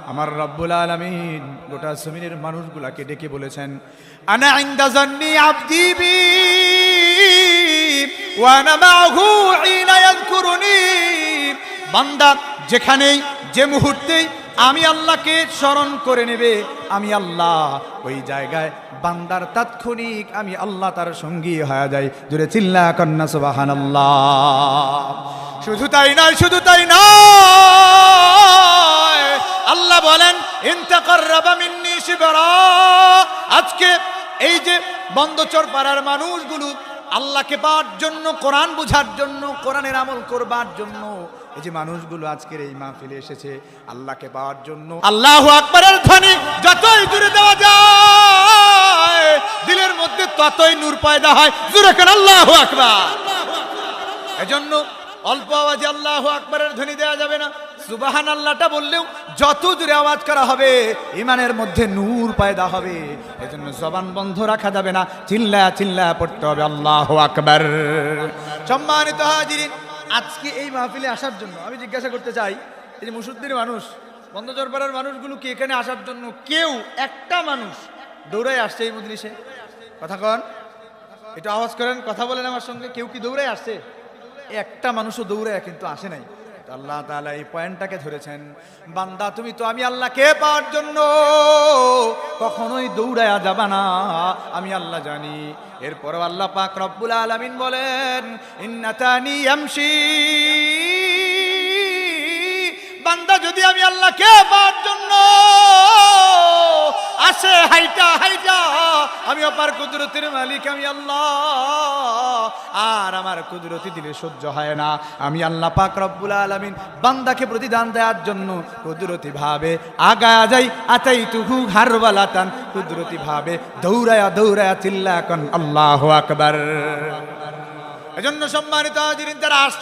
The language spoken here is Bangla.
আমার রব্বুল আলামিন গোটা জমিনের মানুষগুলাকে ডেকে বলেছেন, আনা ইনদা যান্নি আবদি বি ওয়া আনা মাআহু হিনা ইয়াযকুরুনি। বান্দা যেখানেই যে মুহূর্তেই আমি আল্লাহকে স্মরণ করে নেবে, আমি আল্লাহ ওই জায়গায় বান্দার তাৎক্ষণিক আমি আল্লাহ তার সঙ্গী হয়ে যাই। জোরে চিল্লা কন্না সুবহানাল্লাহ। শুধু তাই নয়, শুধু তাই নয়, আল্লাহ বলেন ইন তাকাররাবা মিন্নি শিবরা। আজকে এই যে বন্দচর পাড়ার মানুষগুলো আল্লাহকে পাওয়ার জন্য, কোরআন বুঝার জন্য, কোরআনের আমল করবার জন্য এই যে মানুষগুলো আজকের এই মাহফিলে এসেছে আল্লাহকে পাওয়ার জন্য, আল্লাহু আকবারের ধ্বনি যতই দূরে দেওয়া যায় দিলের মধ্যে ততই নূর পয়দা হয়। জোরে করে আল্লাহু আকবার। এজন্য অল্প আওয়াজে আল্লাহু আকবারের ধ্বনি দেওয়া যাবে না। সুবহানাল্লাহটা বললেও যত জোরে আওয়াজ করা হবে ঈমানের মধ্যে নূর পয়দা হবে। এজন্য জবান বন্ধ রাখা যাবে না, চিল্লা চিল্লা পড়তে হবে আল্লাহু আকবার। সম্মানিত হাজিরিন, আজকে এই মাহফিলে আসার জন্য আমি জিজ্ঞাসা করতে চাই, এই যে মুসুদ্দির মানুষ, বন্দচরপাড়ার মানুষগুলো কি এখানে আসার জন্য কেউ একটা মানুষ দৌড়াই আসছে এই মজলিসে? কথা কন, একটু আওয়াজ করেন, কথা বলেন আমার সঙ্গে। কেউ কি দৌড়াই আসছে? একটা মানুষও দৌড়ায় কিন্তু আসে নাই। আল্লাহ তাআলা এই পয়েন্টটাকে ধরেছেন, বান্দা তুমি তো আমি আল্লাহকে পাওয়ার জন্য কখনোই দৌড়ায়া যাবা না, আমি আল্লাহ জানি। এরপরও আল্লাহ পাক রব্বুল আলামিন বলেন ইন্নাতানি ইয়ামশি। বান্দা যদি আমি আল্লাহকে পাওয়ার জন্য আসে হাইটা হাইটা, আমি অপার কুদরতের মালিক আমি আল্লাহ, আর আমার কুদরতি দিলে সহ্য হয় না। আমি আল্লাহ পাক রব্বুল আলামিন বান্দাকে প্রতিদান দেওয়ার জন্য কুদরতি ভাবে আগায়া যাই। আতাইতুহু হারওয়ালাতান, কুদরতি ভাবে দৌড়ায়া দৌড়ায়া চিল্লা কোন আল্লাহু আকবার। এজন্য সম্মানিত হাজিরিন, যারা আসছে